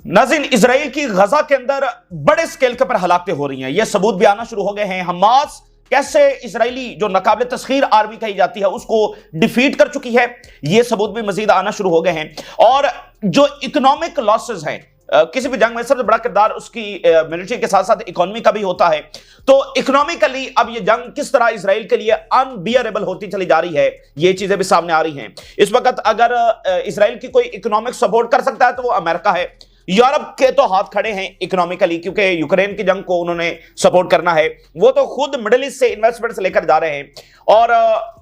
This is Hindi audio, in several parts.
नाज़रीन, इजराइल की गजा के अंदर बड़े स्केल के ऊपर हलाकतें हो रही हैं। यह सबूत भी आना शुरू हो गए हैं। हमास कैसे इजरायली जो नाकाबिल तस्खीर आर्मी कही जाती है उसको डिफीट कर चुकी है, यह सबूत भी मजीद आना शुरू हो गए हैं। और जो इकोनॉमिक लॉसेस हैं, किसी भी जंग में सबसे बड़ा किरदार उसकी मिलिट्री के साथ साथ इकोनॉमी का भी होता है। तो इकोनॉमिकली अब ये जंग किस तरह इजराइल के लिए अनबियरेबल होती चली जा रही है, ये चीजें भी सामने आ रही हैं। इस वक्त अगर इजराइल की कोई इकोनॉमिक सपोर्ट कर सकता है तो वो अमेरिका है। यूरोप के तो हाथ खड़े हैं इकोनॉमिकली, क्योंकि यूक्रेन की जंग को उन्होंने सपोर्ट करना है। वो तो खुद मिडिल ईस्ट से इन्वेस्टमेंट्स लेकर जा रहे हैं। और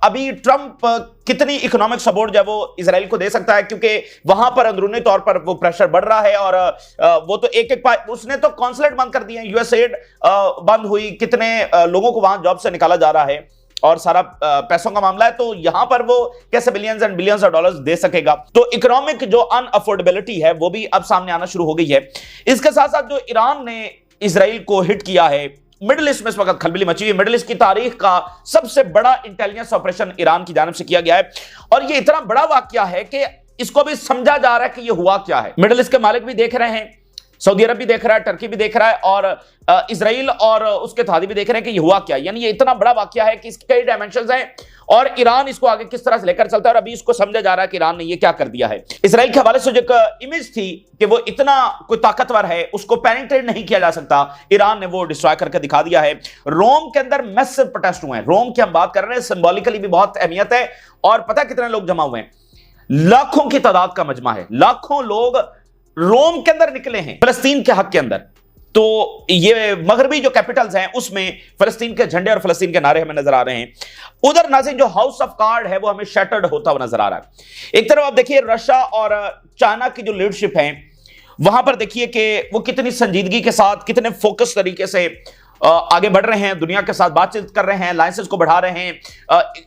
अभी ट्रंप कितनी इकोनॉमिक सपोर्ट जो है वो इजराइल को दे सकता है, क्योंकि वहां पर अंदरूनी तौर पर वो प्रेशर बढ़ रहा है। और वो तो एक उसने तो कॉन्सुलेट बंद कर दिए हैं, यूएसएड बंद हुई, कितने लोगों को वहां जॉब से निकाला जा रहा है और सारा पैसों का मामला है। तो यहां पर वो कैसे billions and billions of dollars दे सकेगा। तो इकोनॉमिक जो अनअफोर्डेबिलिटी है वो भी अब सामने आना शुरू हो गई है। इसके साथ साथ जो ईरान ने इजराइल को हिट किया है, मिडिल ईस्ट में इस वक्त खलबली मची हुई है। मिडिल ईस्ट की तारीख का सबसे बड़ा इंटेलिजेंस ऑपरेशन ईरान की जानिब से किया गया है। और ये इतना बड़ा वाकया है कि इसको भी समझा जा रहा है कि ये हुआ क्या है। मिडिल ईस्ट के मालिक भी देख रहे हैं, सऊदी अरब भी देख रहा है, टर्की भी देख रहा है, और इजराइल और उसके इत्तेहादी भी देख रहे हैं कि ये हुआ क्या। यानी ये इतना बड़ा वाकया है कि इसके कई डायमेंशंस हैं और ईरान इसको आगे किस तरह से लेकर चलता है। और अभी इसको समझा जा रहा है कि ईरान ने ये क्या कर दिया है। इजराइल के हवाले से जो एक इमेज थी कि वो इतना कोई ताकतवर है, उसको पेनिट्रेट नहीं किया जा सकता, ईरान ने वो डिस्ट्रॉय करके दिखा दिया है। रोम के अंदर मैसिव प्रोटेस्ट हुए हैं। रोम की हम बात कर रहे हैं, सिंबॉलिकली भी बहुत अहमियत है। और पता कितने लोग जमा हुए हैं? लाखों की तादाद का मजमा है। लाखों लोग रोम के अंदर निकले हैं फलस्तीन के हक के अंदर। तो ये मगरबी जो कैपिटल्स हैं उसमें फलस्तीन के झंडे और फलस्तीन के नारे हमें नजर आ रहे हैं। उधर नाज़रीन जो हाउस ऑफ कार्ड है वो हमें शैटर्ड होता हुआ नजर आ रहा है। एक तरफ आप देखिए रशिया और चाइना की जो लीडरशिप है, वहां पर देखिए कि वो कितनी संजीदगी के साथ, कितने फोकस तरीके से आगे बढ़ रहे हैं, दुनिया के साथ बातचीत कर रहे हैं, लाइसेंस को बढ़ा रहे हैं,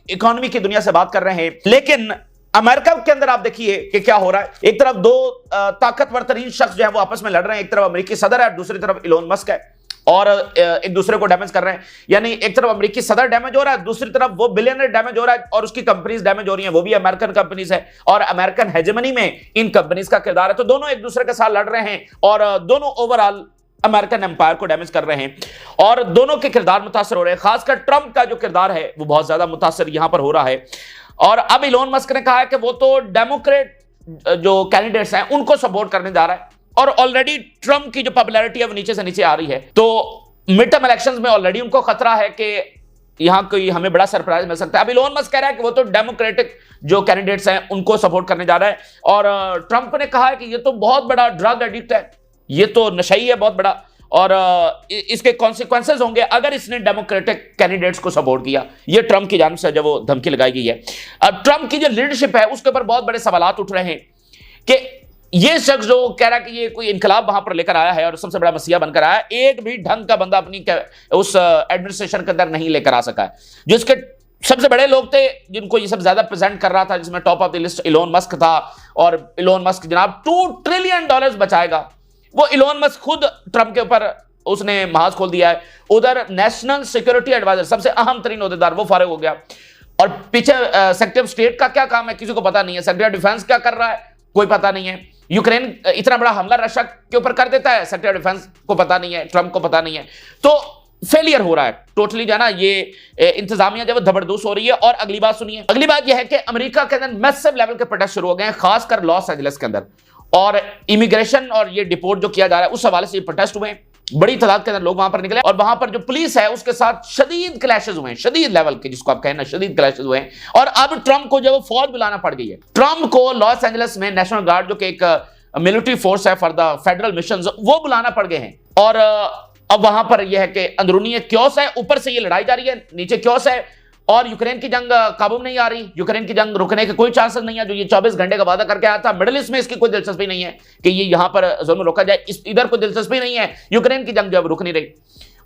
इकोनॉमी की दुनिया से बात कर रहे हैं। लेकिन अमेरिका के अंदर आप देखिए कि क्या हो रहा है। एक तरफ दो ताकतवर तरीन शख्स जो है वो आपस में लड़ रहे हैं। एक तरफ अमेरिकी सदर है, दूसरी तरफ इलोन मस्क है, और एक दूसरे को डैमेज कर रहे हैं। यानी एक तरफ अमेरिकी सदर डैमेज हो रहा है, दूसरी तरफ वो बिलियनर डैमेज हो रहा है, और उसकी कंपनीज डैमेज हो रही हैं, वो भी अमेरिकन कंपनीज है। और अमेरिकन हेजेमनी में इन कंपनीज का किरदार है। तो दोनों एक दूसरे के साथ लड़ रहे हैं और दोनों ओवरऑल अमेरिकन एम्पायर को डैमेज कर रहे हैं और दोनों के किरदार मुतासर हो रहे हैं। खासकर ट्रंप का जो किरदार है वो बहुत ज्यादा मुतासर यहां पर हो रहा है। और अब इलोन मस्क ने कहा है कि वो तो डेमोक्रेट जो कैंडिडेट्स हैं उनको सपोर्ट करने जा रहा है। और ऑलरेडी ट्रंप की जो पॉपुलैरिटी है वो नीचे से नीचे आ रही है। तो मिड टर्म इलेक्शंस में ऑलरेडी उनको खतरा है कि यहां कोई हमें बड़ा सरप्राइज मिल सकता है। अब इलोन मस्क कह रहा है कि वो तो डेमोक्रेटिक जो कैंडिडेट्स हैं उनको सपोर्ट करने जा रहा है। और ट्रंप ने कहा है कि ये तो बहुत बड़ा ड्रग एडिक्ट है, ये तो नशई है बहुत बड़ा, और इसके कॉन्सिक्वेंसेज होंगे अगर इसने डेमोक्रेटिक कैंडिडेट्स को सपोर्ट किया। ये ट्रंप की जानिब से जब वो धमकी लगाई गई है। अब ट्रंप की जो लीडरशिप है उसके ऊपर बहुत बड़े सवालात उठ रहे हैं कि ये शख्स जो कह रहा है कि ये कोई इनकलाब वहां पर लेकर आया है और सबसे बड़ा मसीहा बनकर आया है, एक भी ढंग का बंदा अपनी उस एडमिनिस्ट्रेशन के अंदर नहीं लेकर आ सका है। जो इसके सबसे बड़े लोग थे जिनको ये सब ज्यादा प्रेजेंट कर रहा था, जिसमें top of the list Elon Musk था। और इलोन मस्क जनाब $2 ट्रिलियन बचाएगा। वो इलोन मस्क खुद ट्रंप के ऊपर उसने महाज खोल दिया है। उधर नेशनल सिक्योरिटी एडवाइजर, सबसे अहम तरीन ओहदेदार, वो फारिग हो गया। और पीछे सेक्रेटरी ऑफ स्टेट का क्या काम है किसी को पता नहीं है। सेक्रेटरी ऑफ डिफेंस क्या कर रहा है कोई पता नहीं है। यूक्रेन इतना बड़ा हमला रशिया के ऊपर कर देता है, सेक्रेटरी ऑफ डिफेंस को पता नहीं है, ट्रंप को पता नहीं है। तो फेलियर हो रहा है टोटली जाना। ये इंतजामिया जब धबरदूस हो रही है। और अगली बात सुनिए, अगली बात यह है कि अमेरिका के अंदर मैसिव लेवल के प्रोटेस्ट शुरू हो गए हैं, खासकर लॉस एंजलिस के अंदर। और इमिग्रेशन और ये डिपोर्ट जो किया जा रहा है उस हवाले से प्रोटेस्ट हुए। बड़ी तादाद के अंदर लोग वहां पर निकले और वहां पर जो पुलिस है उसके साथ शदीद क्लैशेस हुए हैं, शदीद लेवल के, जिसको आप कहना शदीद क्लैशेस हुए हैं। और अब ट्रंप को जब फौज बुलाना पड़ गई है, ट्रंप को लॉस एंजलिस में नेशनल गार्ड जो कि एक मिलिट्री फोर्स है फॉर द फेडरल मिशन, वो बुलाना पड़ गए हैं। और अब वहां पर यह है कि अंदरूनी एक क्योस है, ऊपर से ये लड़ाई जारी है, नीचे क्योस है। और यूक्रेन की जंग काबू में नहीं आ रही, यूक्रेन की जंग रुकने के कोई चांसेस नहीं है। जो ये 24 घंटे का वादा करके आया था, मिडिल ईस्ट में इसकी कोई दिलचस्पी नहीं है कि ये यहां पर जुल्म रोका जाए, इधर कोई दिलचस्पी नहीं है। यूक्रेन की जंग जो रुक नहीं रही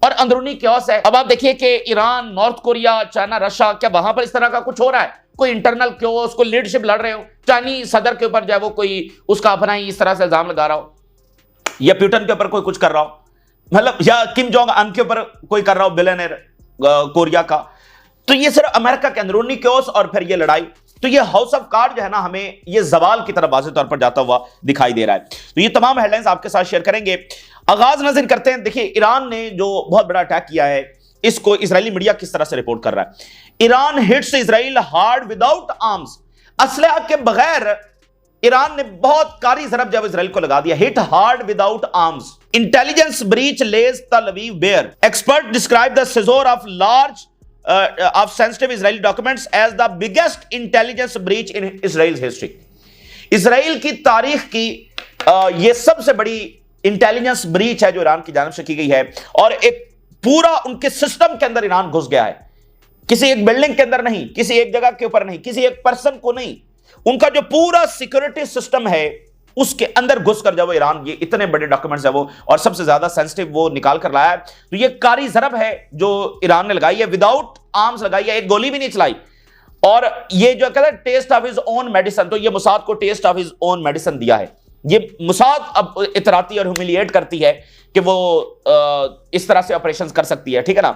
और अंदरूनी क्योस है। अब आप देखिए कि Iran, north Korea, China, Russia, क्या वहां पर इस तरह का कुछ हो रहा है? कोई इंटरनल क्योस, कोई लीडरशिप लड़ रहे हो, चाइनीज सदर के ऊपर जो है वो कोई उसका अपना ही इस तरह से इल्जाम लगा रहा हो, या प्यूटन के ऊपर कोई कुछ कर रहा हो, मतलब या किम जोंग अन के ऊपर कोई कर रहा हो, बिलियनर कोरिया का। तो ये सिर्फ अमेरिका के अंदरूनी क्योस और फिर ये लड़ाई। तो ये हाउस ऑफ कार्ड जो है ना, हमें ये जवाल की तरफ वाज़ेह तौर पर जाता हुआ दिखाई दे रहा है। तो ये तमाम हेडलाइंस आपके साथ शेयर करेंगे। आगाज नजर करते हैं। देखिए, ईरान ने जो बहुत बड़ा अटैक किया है, इसको इजरायली मीडिया किस तरह से रिपोर्ट कर रहा है। Iran hits Israel hard without arms. असलहा के बगैर ईरान ने बहुत कारी जरब जब इजराइल को लगा दिया। Hit hard without arms. Intelligence breach lays Tel Aviv bare. Expert describe the seizure of large of sensitive Israeli documents as the biggest intelligence breach in Israel's history। Israel की तारीख की यह सबसे बड़ी इंटेलिजेंस ब्रीच है जो ईरान की जानिब से की गई है, और एक पूरा उनके सिस्टम के अंदर ईरान घुस गया है। किसी एक बिल्डिंग के अंदर नहीं, किसी एक जगह के ऊपर नहीं, किसी एक पर्सन को नहीं, उनका जो पूरा सिक्योरिटी सिस्टम है उसके अंदर घुसकर जब ईरान ये इतने बड़े डॉक्यूमेंट्स है वो, और सबसे ज्यादा सेंसिटिव वो निकाल कर लाया है। तो ये कारी जरब है जो ईरान ने लगाई है, विदाउट आर्म्स लगाई है, एक गोली भी नहीं चलाई। और ये जो कहते हैं taste of his own medicine, तो ये मुसाद को taste of his own medicine दिया है। ये मुसाद अब इतराती और ह्यूमिलिएट करती है कि वो इस तरह से ऑपरेशन कर सकती है, ठीक है ना।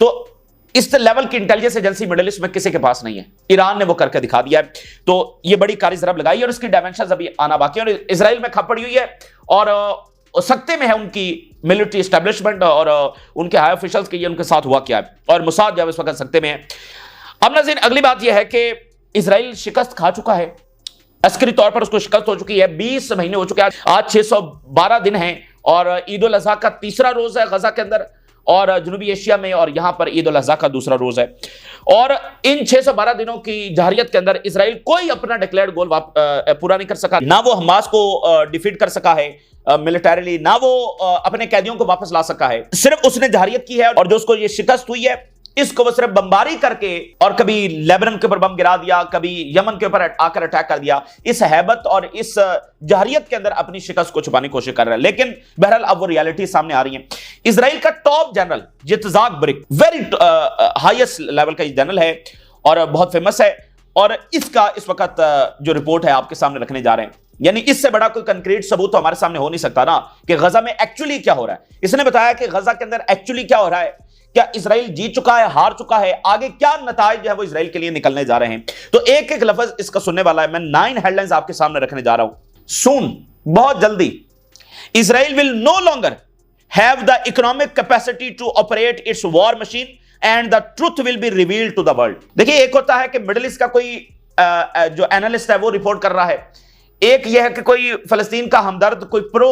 तो इस लेवल की इंटेलिजेंस एजेंसी मिडिल ईस्ट में किसी के पास नहीं है, ईरान ने वो करके दिखा दिया है। तो ये बड़ी कारी जरब लगाई और उसकी डायमेंशंस अभी आना बाकी है। और इजराइल में खपड़ी हुई है और सख्ते में है उनकी मिलिट्री एस्टेब्लिशमेंट और उनके हाई ऑफिशियल्स के, ये उनके साथ हुआ क्या है, और मुसाद जब इस वक्त सख्ते में है। अब नाज़रीन, अगली बात यह है कि इजराइल शिकस्त खा चुका है, अस्करी तौर पर उसको शिकस्त हो चुकी है। 20 महीने हो चुके हैं, आज 612 दिन हैं और ईद उल अज़हा का तीसरा रोज है गजा के अंदर और जनूबी एशिया में, और यहां पर ईद उल अज़हा का दूसरा रोज है। और इन 612 दिनों की जहरियत के अंदर इजराइल कोई अपना डिक्लेयर्ड गोल पूरा नहीं कर सका। ना वो हमास को डिफीट कर सका है मिलिटरीली, ना वो अपने कैदियों को वापस ला सका है। सिर्फ उसने जहरियत की है, और जो उसको ये शिकस्त हुई है इसको वो सिर्फ बमबारी करके, और कभी लेबनान के ऊपर बम गिरा दिया, कभी यमन के ऊपर आकर अटैक कर दिया, इस हैबत और इस जहरियत के अंदर अपनी शिकस्त को छुपाने की कोशिश कर रहा है। लेकिन बहरहाल अब वो रियलिटी सामने आ रही है। इजराइल का top general Yitzhak Brik, very highest level का जनरल है और बहुत फेमस है, और इसका इस वक्त जो रिपोर्ट है आपके सामने रखने जा रहे हैं। यानी इससे बड़ा कोई कंक्रीट सबूत तो हमारे सामने हो नहीं सकता ना कि गजा में एक्चुअली क्या हो रहा है। इसने बताया कि गजा के अंदर एक्चुअली क्या हो रहा है, क्या इजराइल जीत चुका है, हार चुका है, आगे क्या नताइज जो है वो इजराइल के लिए निकलने जा रहे हैं। तो एक एक लफ्ज इसका सुनने वाला है। मैं 9 हेडलाइंस आपके सामने रखने जा रहा हूं। सून, बहुत जल्दी, Israel will no longer have the economic capacity to operate its war machine and the truth will be revealed to the world. देखिए, एक होता है कि मिडिल ईस्ट का कोई जो एनालिस्ट है वो रिपोर्ट कर रहा है, एक यह है कि कोई फलस्तीन का हमदर्द, कोई प्रो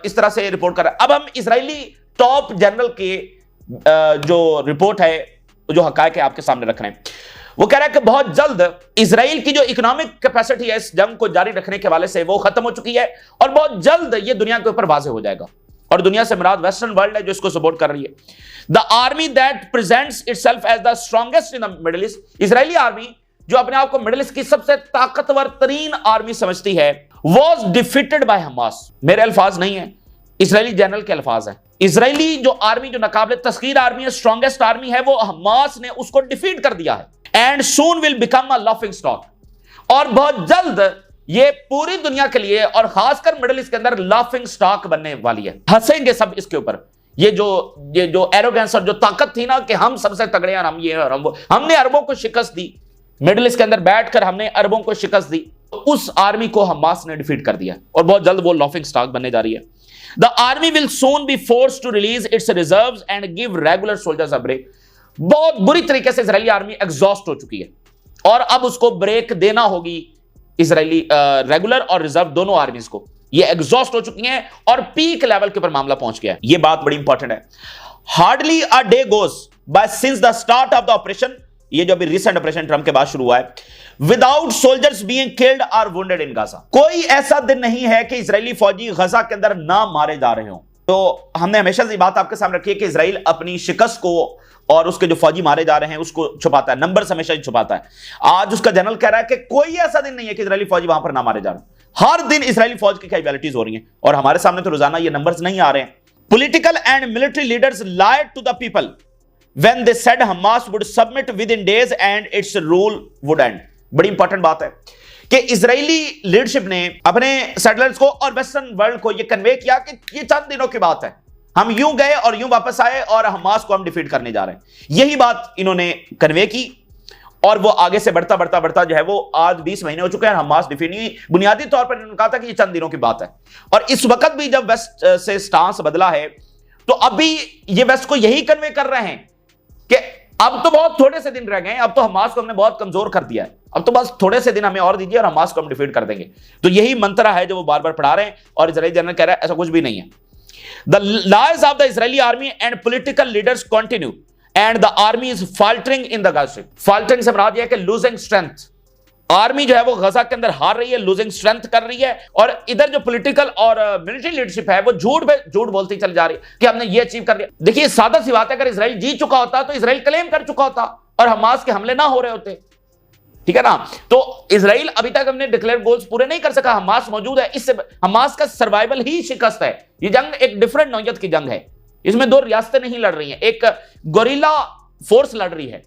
इस तरह से रिपोर्ट कर रहा है। अब हम इजरायली टॉप जनरल के जो रिपोर्ट है, जो हकायक है आपके सामने रख रहे हैं। वो कह रहा है कि बहुत जल्द इजराइल की जो इकोनॉमिक कैपेसिटी है इस जंग को जारी रखने के वाले से वो खत्म हो चुकी है, और बहुत जल्द ये दुनिया के ऊपर वाज़ेह हो जाएगा। और दुनिया से मुराद वेस्टर्न वर्ल्ड है जो इसको सपोर्ट कर रही है। The army that presents itself as the strongest in the Middle East, Israeli army जो अपने आप को मिडिल ईस्ट की सबसे ताकतवर तरीन आर्मी समझती है, वॉज डिफीटेड बाय हमास। मेरे अल्फाज नहीं है, इजरायली जनरल के अल्फाज है। इजरायली जो आर्मी, जो नाकाबिले तस्खीर आर्मी है, स्ट्रॉन्गेस्ट आर्मी है, वो हमास ने उसको डिफीट कर दिया है। And soon will become a laughing stock, और बहुत जल्द ये पूरी दुनिया के लिए और खासकर मिडिल ईस्ट के अंदर लाफिंग स्टॉक बनने वाली है। हंसेंगे सब इसके ऊपर। ये जो एरोगेंस और जो ताकत थी ना कि हम सबसे तगड़े हैं, हम ये और हम वो, हमने अरबों को शिकस्त दी, मिडिल ईस्ट के अंदर बैठकर हमने अरबों को शिकस्त दी, उस आर्मी को हमास ने डिफीट कर दिया, और बहुत जल्द वो लाफिंग स्टॉक बनने जा रही है। The army will soon be forced to release its reserves and give regular soldiers a break। बहुत बुरी तरीके से इजरायली आर्मी एग्जॉस्ट हो चुकी है, और अब उसको ब्रेक देना होगी इजरायली रेगुलर और रिजर्व दोनों आर्मीज को। ये एग्जॉस्ट हो चुकी हैं और पीक लेवल के ऊपर मामला पहुंच गया है। ये बात बड़ी इंपॉर्टेंट है। Hardly a day goes by since the start of the operation, ये जो अभी रिसेंट ऑपरेशन ट्रंप के बाद शुरू हुआ है, विदाउट सोल्जर्स बीइंग किल्ड और वुंडेड इन गाजा। कोई ऐसा दिन नहीं है कि इजरायली फौजी गजा के अंदर ना मारे जा रहे हों। तो हमने हमेशा से बात आपके सामने रखी है कि इजराइल अपनी शिकस्त को और उसके जो फौजी मारे जा रहे हैं उसको छुपाता है, नंबर हमेशा ही छुपाता है। आज उसका जनरल कह रहा है कि कोई ऐसा दिन नहीं है कि इजरायली फौजी वहां पर ना मारे जा रहे हैं। हर दिन इजरायली फौज की कैजुअलिटीज हो रही हैं, और हमारे सामने तो रोजाना ये नंबर्स नहीं आ रहे हैं। Political and military leaders lied to the people when they said Hamas would submit within days and its rule would end। बड़ी इंपॉर्टेंट बात है कि इजरायली लीडरशिप ने अपने सेटलर्स को और वेस्टर्न वर्ल्ड को यह कन्वे किया कि ये चंद दिनों की बात है, हम यूं गए और यूं वापस आए और हमास को हम डिफीट करने जा रहे हैं। यही बात इन्होंने कन्वे की, और वो आगे से बढ़ता बढ़ता बढ़ता जो है वो आज 20 महीने हो चुके हैं, हमास डिफीट नहीं हुई। बुनियादी तौर पर इन्होंने कहा था कि ये चंद दिनों की बात है, और इस वक्त भी जब वेस्ट से स्टांस बदला है तो अभी ये वेस्ट को यही कन्वे कर रहे हैं कि अब तो बहुत थोड़े से दिन रह गए हैं, अब तो हमास को हमने बहुत कमजोर कर दिया है, अब तो बस थोड़े से दिन हमें और दीजिए और हमास को हम डिफीट कर देंगे। तो यही मंत्रा है जो वो बार बार पढ़ा रहे हैं, और इजरायली जनरल कह रहा है ऐसा कुछ भी नहीं है। The lies of the Israeli army and political leaders continue and the army is faltering in the Gaza strip. Faltering से मुराद यह है कि लूजिंग स्ट्रेंथ। आर्मी जो है वो गजा के अंदर हार रही है, लूजिंग स्ट्रेंथ कर रही है, और इधर जो पॉलिटिकल और मिलिट्री लीडरशिप है वो झूठ बोलती चल जा रही है कि हमने ये अचीव कर लिया। देखिए सादा सी बात है, अगर इजराइल जीत चुका होता तो इजराइल क्लेम कर चुका होता और हमास के हमले ना हो रहे होते, ठीक है ना। तो इजराइल अभी तक हमने डिक्लेयर गोल्स पूरे नहीं कर सका, हमास मौजूद है, इससे हमास का सर्वाइवल ही शिकस्त है। ये जंग एक डिफरेंट नौयत की जंग है, इसमें दो रियासतें नहीं लड़ रही हैं, एक गोरिल्ला फोर्स लड़ रही है।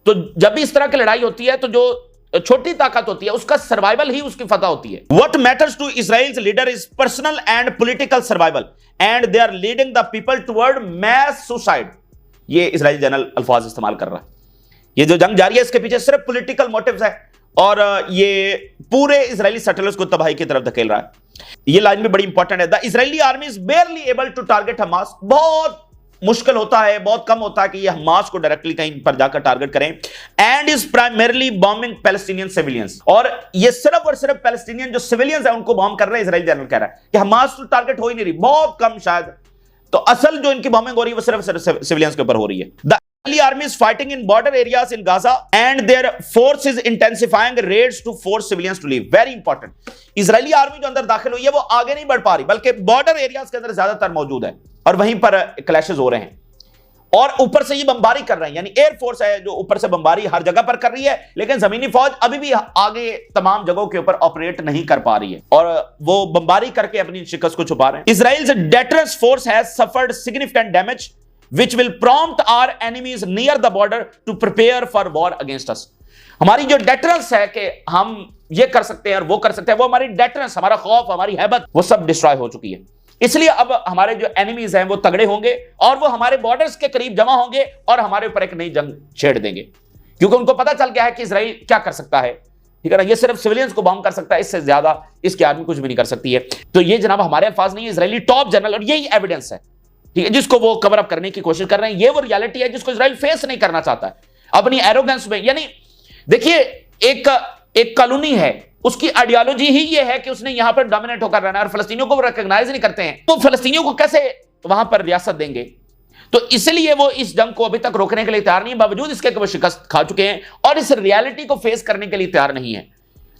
तो जब भी इस तरह की लड़ाई होती है तो जो छोटी ताकत होती है उसका सर्वाइवल ही उसकी फतह होती है। What matters to Israel's leader is personal and political survival and they are leading the people toward mass suicide. ये इजराइल जनरल अल्फाज इस्तेमाल कर रहा है। ये जो जंग जारी है इसके पीछे सिर्फ पॉलिटिकल मोटिव्स है, और ये पूरे इजरायली सेटलर्स को तबाही की तरफ धकेल रहा है। ये लाइन भी बड़ी इंपॉर्टेंट है। The Israeli army is barely able to target Hamas. बहुत मुश्किल होता है, बहुत कम होता है कि ये हमास को डायरेक्टली कहीं पर जाकर टारगेट करें। And is primarily bombing Palestinian civilians. और ये सिर्फ और सिर्फ पैलेस्टीनियन जो सिविलियंस है उनको बॉम्ब कर रहे हैं। इजराइल जनरल कह रहा है कि हमास तो टारगेट हो ही नहीं रही, बहुत कम शायद। तो असल जो इनकी बॉम्बिंग हो रही है वो सिर्फ सिविलियंस के ऊपर हो रही है। The Israeli army is fighting in border areas in Gaza and their force is intensifying raids to force civilians to leave. Very important. Israeli army जो अंदर दाखिल हुई है वो आगे नहीं बढ़ पा रही, बल्कि बॉर्डर एरियाज के अंदर ज्यादातर मौजूद है और वहीं पर क्लैशेस हो रहे हैं, और ऊपर से ये बमबारी कर रहे हैं। यानी एयरफोर्स है जो ऊपर से बमबारी हर जगह पर कर रही है, लेकिन जमीनी फौज अभी भी आगे तमाम जगहों के ऊपर ऑपरेट नहीं कर पा रही है, और वो बमबारी करके अपनी शिकस्त को छुपा रहे हैं। Israel's deterrence force has suffered significant damage which will prompt our enemies near the border to prepare for war against us। हमारी जो डेटरेंस है कि हम ये कर सकते हैं और वो कर सकते हैं, वो हमारी डेटरेंस, हमारा खौफ, हमारी हैबत, वो सब डिस्ट्रॉय हो चुकी है। इसलिए अब हमारे जो एनिमीज हैं वो तगड़े होंगे और वो हमारे बॉर्डर्स के करीब जमा होंगे और हमारे ऊपर एक नई जंग छेड़ देंगे, क्योंकि उनको पता चल गया है कि इजराइल क्या कर सकता है, ठीक है ना। ये सिर्फ सिविलियंस को बॉम्ब कर सकता है, इससे ज्यादा इसकी आर्मी कुछ भी नहीं कर सकती है। तो ये जनाब हमारे अल्फाज नहीं है, इजरायली टॉप जनरल, और यही एविडेंस है, ठीक है, जिसको वो कवर अप करने की कोशिश कर रहे हैं। ये वो रियलिटी है जिसको इजराइल फेस नहीं करना चाहता है अपनी एरोगेंस में। यानी देखिए एक कॉलोनी है, उसकी आइडियोलॉजी ही ये है कि उसने यहां पर डोमिनेट होकर रहना है, और फलस्तीनियों को वो रिकॉग्नाइज नहीं करते हैं, तो फलस्तीनियों को कैसे वहां पर रियासत देंगे। तो इसलिए वो इस जंग को अभी तक रोकने के लिए तैयार नहीं है, बावजूद इसके कि वो शिकस्त खा चुके हैं और इस रियलिटी को फेस करने के लिए तैयार नहीं है।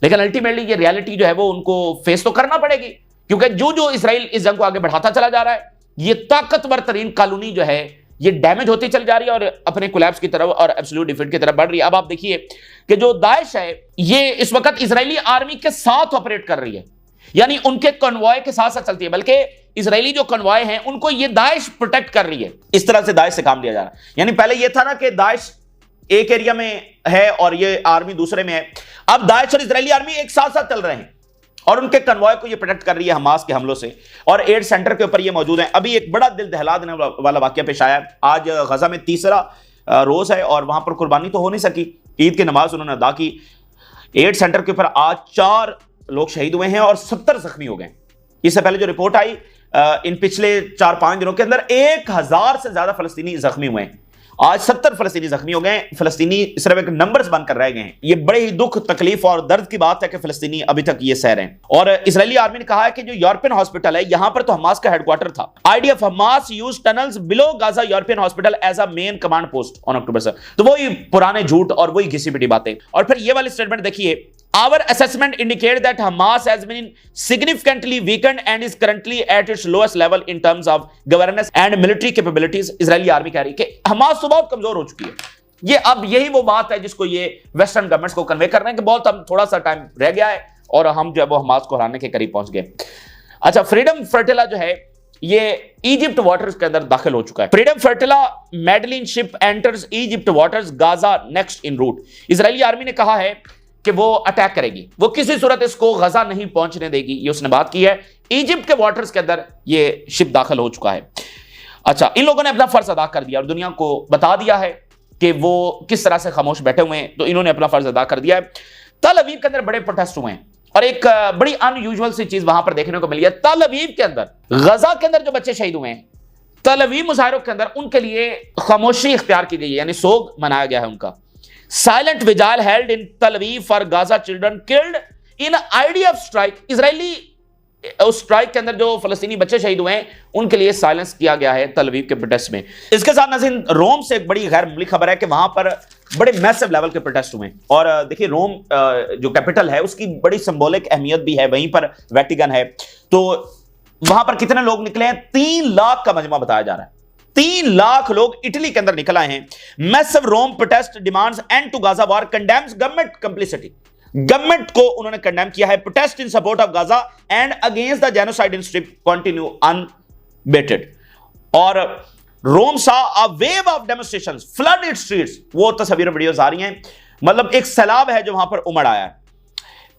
लेकिन अल्टीमेटली ये रियलिटी जो है वो उनको फेस तो करना पड़ेगी, क्योंकि जो इसराइल इस जंग को आगे बढ़ाता चला जा रहा है, ये ताकतवर तरीन कॉलोनी जो है ये डैमेज होती चल जा रही है और अपने कोलैप्स की तरफ और एब्सोल्यूट डिफीट की तरफ बढ़ रही है। अब आप देखिए कि जो दाइश है ये इस वक्त इजरायली आर्मी के साथ ऑपरेट कर रही है, यानी उनके कन्वॉय के साथ साथ चलती है, बल्कि इजरायली जो कन्वॉय हैं उनको ये दाइश प्रोटेक्ट कर रही है। इस तरह से दाइश से काम लिया जा रहा है। यानी पहले ये था ना कि दाइश एक एरिया में है और ये आर्मी दूसरे में है, अब दाइश और इजरायली आर्मी एक साथ साथ चल रहे हैं और उनके कन्वॉय को ये प्रोटेक्ट कर रही है हमास के हमलों से, और एड सेंटर के ऊपर ये मौजूद है। अभी एक बड़ा दिल दहला देने वाला वाकया पेश आया। आज गजा में तीसरा रोज है और वहां पर कुर्बानी तो हो नहीं सकी, ईद की नमाज उन्होंने अदा की। एड सेंटर के ऊपर आज 4 लोग शहीद हुए हैं और 70 जख्मी हो गए। इससे पहले जो रिपोर्ट आई इन पिछले 4-5 दिनों के अंदर 1000 से ज्यादा फलस्तीनी जख्मी हुए हैं। आज 70 फलस्तीनी जख्मी हो गए। फलस्तीनी सिर्फ एक नंबर्स बनकर रह गए हैं। ये बड़े ही दुख, तकलीफ और दर्द की बात है कि फलस्तीनी अभी तक ये सह रहे हैं। और इजरायली आर्मी ने कहा है कि जो यूरोपियन हॉस्पिटल है यहां पर तो हमास का हेडक्वार्टर था। IDF Hamas use tunnels below Gaza European hospital as a main command post on October 7। तो वही पुराने झूठ और वही घिसी पिटी बातें। और फिर ये वाली स्टेटमेंट देखिए, our assessment indicates that Hamas has been significantly weakened and is currently at its lowest level in terms of governance and military capabilities। Israeli army कह रही है कि हमास तो बहुत कमजोर हो चुकी है। ये अब यही वो बात है जिसको ये वेस्टर्न गवर्नमेंट्स को कन्वे कर रहे हैं कि बहुत अब थोड़ा सा टाइम रह गया है और हम जो है वो हमास को हराने के करीब पहुंच गए। अच्छा, फ्रीडम फर्टिला जो है ये इजिप्ट वाटर्स के अंदर दाखिल हो चुका है। Freedom flotilla Madleen ship enters Egypt waters Gaza next en route. Israeli army ने कहा है कि वो अटैक करेगी, वो किसी सूरत इसको गजा नहीं पहुंचने देगी, ये उसने बात की है। इजिप्ट के वाटर्स के अंदर ये शिप दाखिल हो चुका है। अच्छा, इन लोगों ने अपना फर्ज अदा कर दिया और दुनिया को बता दिया है कि वो किस तरह से खामोश बैठे हुए हैं, तो इन्होंने अपना फर्ज अदा कर दिया है। तल अवीव के अंदर बड़े प्रोटेस्ट हुए हैं और एक बड़ी अनयूजुअल सी चीज वहां पर देखने को मिली है। तल अवीव के अंदर, गजा के अंदर जो बच्चे शहीद हुए हैं, तल अवीव मुजाहिरों के अंदर उनके लिए खामोशी इख्तियार की गई है, यानी सोग मनाया गया है उनका। साइलेंट विजाइल हेल्ड इन तल Aviv for Gaza children killed in idea of strike. Israeli उस स्ट्राइक के अंदर जो फलस्तीनी बच्चे शहीद हुए हैं उनके लिए साइलेंस किया गया है तल अवीव के प्रोटेस्ट में। इसके साथ नाज़रीन, रोम से एक बड़ी गैर मुल्की खबर है कि वहां पर बड़े मैसिव लेवल के प्रोटेस्ट हुए हैं। और देखिए, रोम जो कैपिटल है उसकी बड़ी सिंबॉलिक अहमियत भी है, वहीं पर वेटिकन है, तो वहां पर कितने लोग निकले हैं? 3 लाख का मजमा बताया जा रहा है। 3 लाख लोग इटली के अंदर निकल आए हैं। Massive Rome protest demands end to Gaza war, condemns government complicity. Government को उन्होंने कंडेम किया है। Protest in support of Gaza and against the genocide in strip continue unabated. और Rome saw a wave of demonstrations flood its streets. वो तस्वीर वीडियोस आ रही हैं, मतलब एक सैलाब है जो वहां पर उमड़ आया है।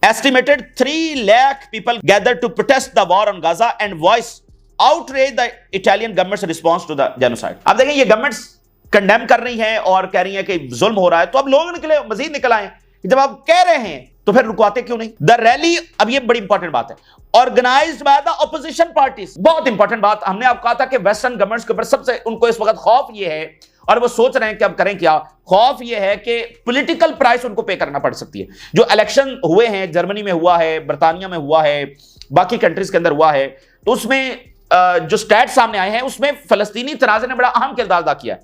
Estimated 3 lakh people gather to protest the war on Gaza and voice outrage the Italian government's response to the genocide. अब देखें, ये गवर्नमेंट्स कंडेम कर रही है और कह रही है कि जुल्म हो रहा है, तो अब लोग निकले, मजीद निकल आए। जब आप कह रहे हैं तो फिर रुकवाते क्यों नहीं? द रैली, अब ये बड़ी इंपॉर्टेंट बात है, organised by the opposition parties. बहुत इंपॉर्टेंट बात, हमने आपको कहा था कि वेस्टर्न गवर्नमेंट्स के ऊपर सबसे उनको इस वक्त खौफ ये है, और वो सोच रहे हैं कि अब करें क्या। खौफ ये है कि पॉलिटिकल प्राइस उनको पे करना पड़ सकती है। जो इलेक्शन हुए हैं, जर्मनी में हुआ है, बर्तानिया में हुआ है, बाकी कंट्रीज के अंदर हुआ है, तो उसमें जो स्टैट सामने आए हैं उसमें फलस्तीनी तनाज़े ने बड़ा अहम किरदार अदा किया है।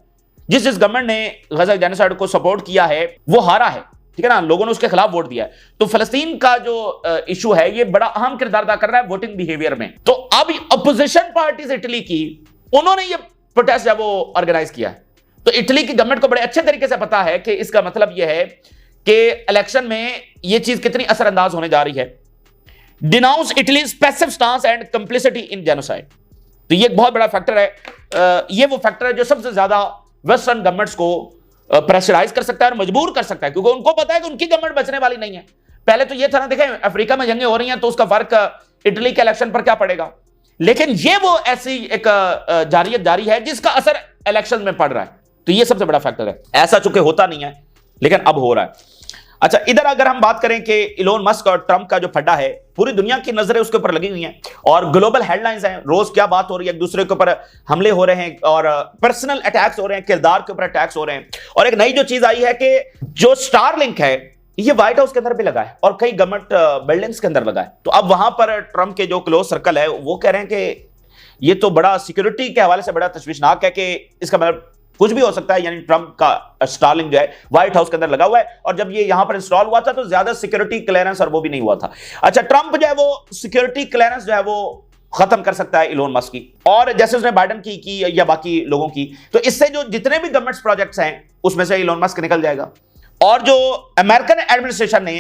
जिस गवर्नमेंट ने गजा जेनोसाइड को सपोर्ट किया है वो हारा है, ठीक है ना, लोगों ने उसके खिलाफ वोट दिया है। तो फलस्तीन का जो इशू है ये बड़ा अहम किरदार अदा कर रहा है वोटिंग बिहेवियर में। तो अब अपोजिशन पार्टीज इटली की, उन्होंने ये प्रोटेस्ट है वो ऑर्गेनाइज किया है। तो इटली की गवर्नमेंट को बड़े अच्छे तरीके से पता है कि इसका मतलब यह है कि इलेक्शन में ये चीज कितनी असरअंदाज होने जा रही है। Denounce Italy's passive stance and complicity in genocide. तो ये एक बहुत बड़ा फैक्टर है। ये वो फैक्टर है जो सबसे ज्यादा वेस्टर्न गवर्नमेंट्स को प्रेशराइज कर सकता है और मजबूर कर सकता है, क्योंकि उनको पता है कि उनकी गवर्नमेंट बचने वाली नहीं है। पहले तो ये था ना, देखें अफ्रीका में जंगें हो रही हैं तो उसका फर्क इटली के इलेक्शन पर क्या पड़ेगा, लेकिन ये वो ऐसी एक जारियत जारी है जिसका असर इलेक्शन में पड़ रहा है। तो ये सबसे बड़ा फैक्टर है। ऐसा चूंकि होता नहीं है लेकिन अब हो रहा है। अच्छा, इधर अगर हम बात करें कि इलोन मस्क और ट्रंप का जो फड्डा है, पूरी दुनिया की नजरें उसके ऊपर लगी हुई हैं और ग्लोबल हेडलाइंस हैं, रोज क्या बात हो रही है, एक दूसरे के ऊपर हमले हो रहे हैं और पर्सनल अटैक्स हो रहे हैं, किरदार के ऊपर अटैक्स हो रहे हैं। और एक नई जो चीज आई है कि जो स्टारलिंक है ये व्हाइट हाउस के अंदर भी लगा है और कई गवर्नमेंट बिल्डिंग्स के अंदर लगा है। तो अब वहां पर ट्रंप के जो क्लोज सर्कल है वो कह रहे हैं कि ये तो बड़ा सिक्योरिटी के हवाले से बड़ा तशवीशनाक है कि इसका मतलब कुछ भी हो सकता है। यानी ट्रंप का स्टारलिंक जो है व्हाइट हाउस के अंदर लगा हुआ है और जब ये यहां पर इंस्टॉल हुआ था तो ज्यादा सिक्योरिटी क्लियरेंस और वो भी नहीं हुआ था। अच्छा, ट्रंप जो है वो सिक्योरिटी क्लियरेंस जो है वो खत्म कर सकता है इलोन मस्क की, और जैसे उसने बाइडन की या बाकी लोगों की, तो इससे जो जितने भी गवर्नमेंट प्रोजेक्ट्स हैं उसमें से इलोन मस्क निकल जाएगा। और जो अमेरिकन एडमिनिस्ट्रेशन ने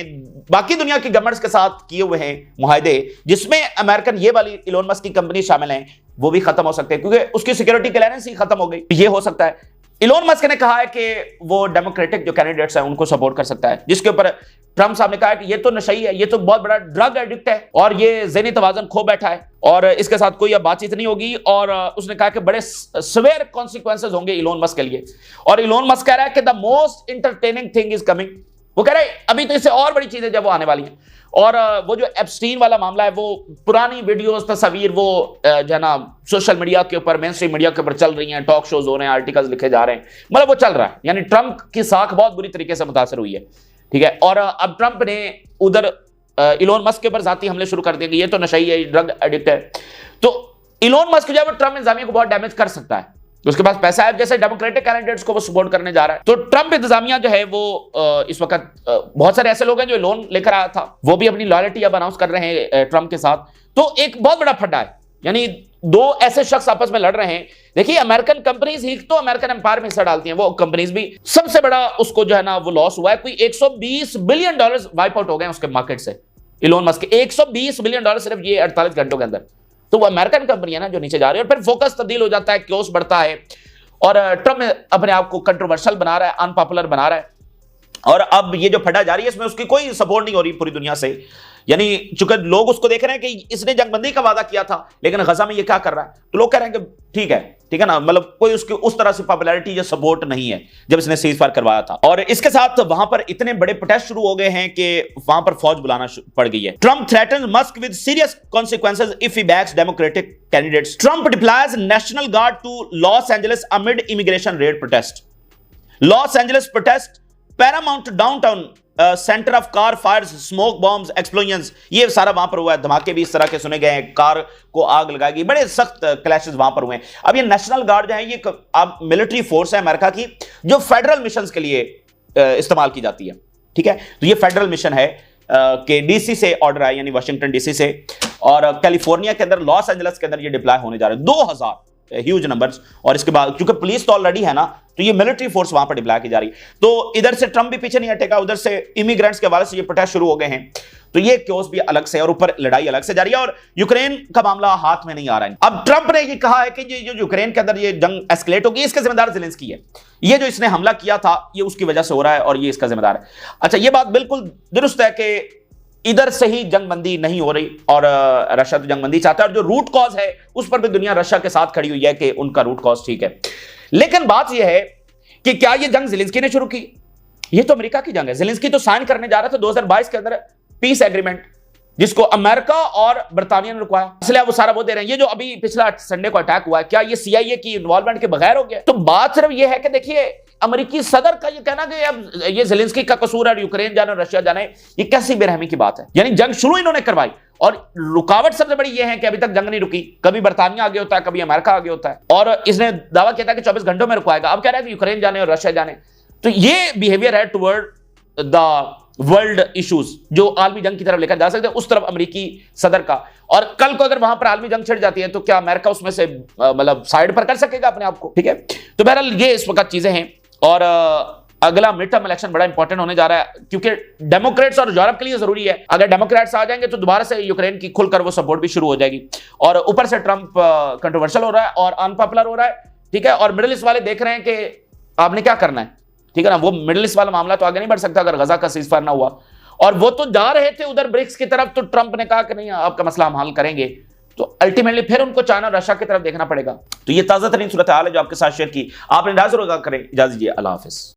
बाकी दुनिया की गवर्नमेंट्स के साथ किए हुए हैं मुआहदे, जिसमें अमेरिकन ये वाली इलोन मस्क की कंपनी शामिल हैं, वो भी खत्म हो सकते हैं क्योंकि उसकी सिक्योरिटी क्लियरेंस ही खत्म हो गई। ये हो सकता है। इलोन मस्क ने कहा है कि वो डेमोक्रेटिक जो कैंडिडेट्स हैं उनको सपोर्ट कर सकता है, जिसके ऊपर ट्रंप साहब ने कहा है कि ये तो नशई है, ये तो बहुत बड़ा ड्रग एडिक्ट है और ये ज़हनी तवाज़ुन खो बैठा है और इसके साथ कोई अब बातचीत नहीं होगी। और उसने कहा कि बड़े सवेयर कॉन्सिक्वेंसेज होंगे इलोन मस्क के लिए। और इलोन मस्क कह रहा है कि the most entertaining thing is coming. वो कह रहा है अभी तो इससे और बड़ी चीजें जब वो आने वाली हैं। और वो जो एप्स्टीन वाला मामला है, वो पुरानी वीडियोस तस्वीर वो जो है ना सोशल मीडिया के ऊपर, मेन स्ट्रीम मीडिया के ऊपर चल रही हैं, टॉक शोज हो रहे हैं, आर्टिकल्स लिखे जा रहे हैं, मतलब वो चल रहा है। यानी ट्रंप की साख बहुत बुरी तरीके से मुतासर हुई है, ठीक है। और अब ट्रंप ने उधर इलोन मस्क के ऊपर जाती हमले शुरू कर दिए, ये तो नशई है, ड्रग एडिक्ट है। तो इलोन मस्क जो है वो ट्रंप इंतजामिया को बहुत डैमेज कर सकता है। उसके पास पैसा है, जैसे डेमोक्रेटिक कैंडिडेट्स को वो सपोर्ट करने जा रहा है। तो ट्रंप इंतजामिया जो है वो इस वक्त बहुत सारे ऐसे लोग हैं जो लोन लेकर आया था, वो भी अपनी लॉयल्टी अब अनाउंस कर रहे हैं ट्रंप के साथ। तो एक बहुत बड़ा फड्डा है, यानी दो ऐसे शख्स आपस में लड़ रहे हैं। देखिए, अमेरिकन कंपनीज ही तो अमेरिकन एम्पायर में हिस्सा डालती हैं, वो कंपनीज भी सबसे बड़ा उसको जो है ना वो लॉस हुआ है। कोई 120 बिलियन डॉलर वाइप आउट हो गए उसके मार्केट से। इलोन मस्क के 120 बिलियन डॉलर सिर्फ ये 48 घंटों के अंदर। तो वो अमेरिकन कंपनी है ना जो नीचे जा रही है, और फिर फोकस तब्दील हो जाता है, क्योस बढ़ता है और ट्रंप अपने आप को कंट्रोवर्शियल बना रहा है, अनपॉपुलर बना रहा है। और अब ये जो फटा जारी है इसमें उसकी कोई सपोर्ट नहीं हो रही पूरी दुनिया से। यानी चूंकि लोग उसको देख रहे हैं कि इसने जंगबंदी का वादा किया था लेकिन गजा में ये क्या कर रहा है, तो लोग कह रहे हैं कि ठीक है ना, मतलब कोई उसकी उस तरह से पॉपुलैरिटी या सपोर्ट नहीं है जब इसने सीज फायर करवाया था। और इसके साथ वहां पर इतने बड़े प्रोटेस्ट शुरू हो गए हैं कि वहां पर फौज बुलाना पड़ गई है। Trump threatens Musk with serious consequences if he backs Democratic candidates. Trump deploys National Guard to Los Angeles amid immigration raid protest. Los Angeles protest Paramount downtown centre of car fires smoke bombs explosions, ये सारा वहां पर हुआ है। धमाके भी इस तरह के सुने गए हैं, कार को आग लगाई गई, बड़े सख्त क्लैशेस वहां पर हुए हैं। अब ये नेशनल गार्ड जो है ये अब मिलिट्री फोर्स है अमेरिका की जो फेडरल मिशन के लिए इस्तेमाल की जाती है। ठीक है, तो ये फेडरल मिशन है कि डीसी से ऑर्डर आया, यानी वाशिंगटन डीसी से, और कैलिफोर्निया के अंदर लॉस एंजलिस के अंदर ये डिप्लॉय होने जा रहे हैं 2000 ह्यूज नंबर्स। और इसके बाद क्योंकि पुलिस तो ऑलरेडी है ना, तो ये मिलिट्री फोर्स वहां पर डिप्लॉय की जा रही है। तो इधर से ट्रंप भी पीछे नहीं हटेगा, उधर से इमिग्रेंट्स के हवाले से ये प्रोटेस्ट शुरू हो गए हैं, तो ये क्योस भी अलग से और ऊपर लड़ाई अलग से जारी है। और यूक्रेन का मामला हाथ में नहीं आ रहा है। अब ट्रंप ने ये कहा है कि ये जो यूक्रेन के अंदर ये जंग एस्केलेट होगी इसके जिम्मेदार ज़ेलेंस्की है। ये जो इसने हमला किया था ये उसकी वजह से हो रहा है और ये इसका जिम्मेदार है। अच्छा, ये बात बिल्कुल दुरुस्त है कि इधर से ही जंगबंदी नहीं हो रही और रशिया तो जंगबंदी चाहता है, और जो रूट कॉज है उस पर भी दुनिया रशिया के साथ खड़ी हुई है कि उनका रूट कॉज ठीक है। लेकिन बात यह है कि क्या यह जंग ज़ेलेंस्की ने शुरू की? यह तो अमेरिका की जंग है। ज़ेलेंस्की तो साइन करने जा रहा था 2022 के अंदर पीस एग्रीमेंट, जिसको अमेरिका और बर्तानिया ने रुकवाया, इसलिए वो सारा वो दे रहे हैं। ये जो अभी पिछला संडे को अटैक हुआ है, क्या ये CIA की इन्वॉल्वमेंट के बगैर हो गया? तो बात सिर्फ ये है कि देखिए अमेरिकी सदर का ये कहना कि अब ये ज़ेलेंस्की का कसूर है, यूक्रेन जाने रशिया जाने, ये कैसी बेरहमी की बात है। यानी जंग शुरू इन्होंने करवाई और रुकावट सबसे बड़ी ये है कि अभी तक जंग नहीं रुकी। कभी बर्तानिया आगे होता है, कभी अमेरिका आगे होता है, और इसने दावा किया था कि 24 घंटों में रुकवाएगा, अब कह रहा है कि यूक्रेन जाने और रशिया जाने। तो ये बिहेवियर है टुवर्ड द वर्ल्ड इश्यूज जो आलमी जंग की तरफ लेकर जा सकते हैं, उस तरफ अमेरिकी सदर का। और कल को अगर वहां पर आलमी जंग छिड़ जाती है तो क्या अमेरिका उसमें से मतलब साइड पर कर सकेगा अपने आप को? ठीक है, तो बहरहाल ये इस वक्त चीजें हैं। और अगला मिड टर्म इलेक्शन बड़ा इंपॉर्टेंट होने जा रहा है, क्योंकि डेमोक्रेट्स और यूरोप के लिए जरूरी है। अगर डेमोक्रेट्स आ जाएंगे तो दोबारा से यूक्रेन की खुलकर वो सपोर्ट भी शुरू हो जाएगी। और ऊपर से ट्रंप कंट्रोवर्शियल हो रहा है और अनपॉपुलर हो रहा है। ठीक है, और मिडिल ईस्ट वाले देख रहे हैं कि आपने क्या करना है। ठीक है ना, वो मिडिल ईस्ट वाला मामला तो आगे नहीं बढ़ सकता अगर गजा का सीज़फायर ना हुआ। और वो तो जा रहे थे उधर ब्रिक्स की तरफ, तो ट्रंप ने कहा कि नहीं आपका मसला हम हल करेंगे, तो अल्टीमेटली फिर उनको चाइना रशिया की तरफ देखना पड़ेगा। तो ये ताजा तरीन सूरत हाल है जो आपके साथ शेयर की। आपने जरूर करें। इजाजत दीजिए, अल्लाह हाफिज।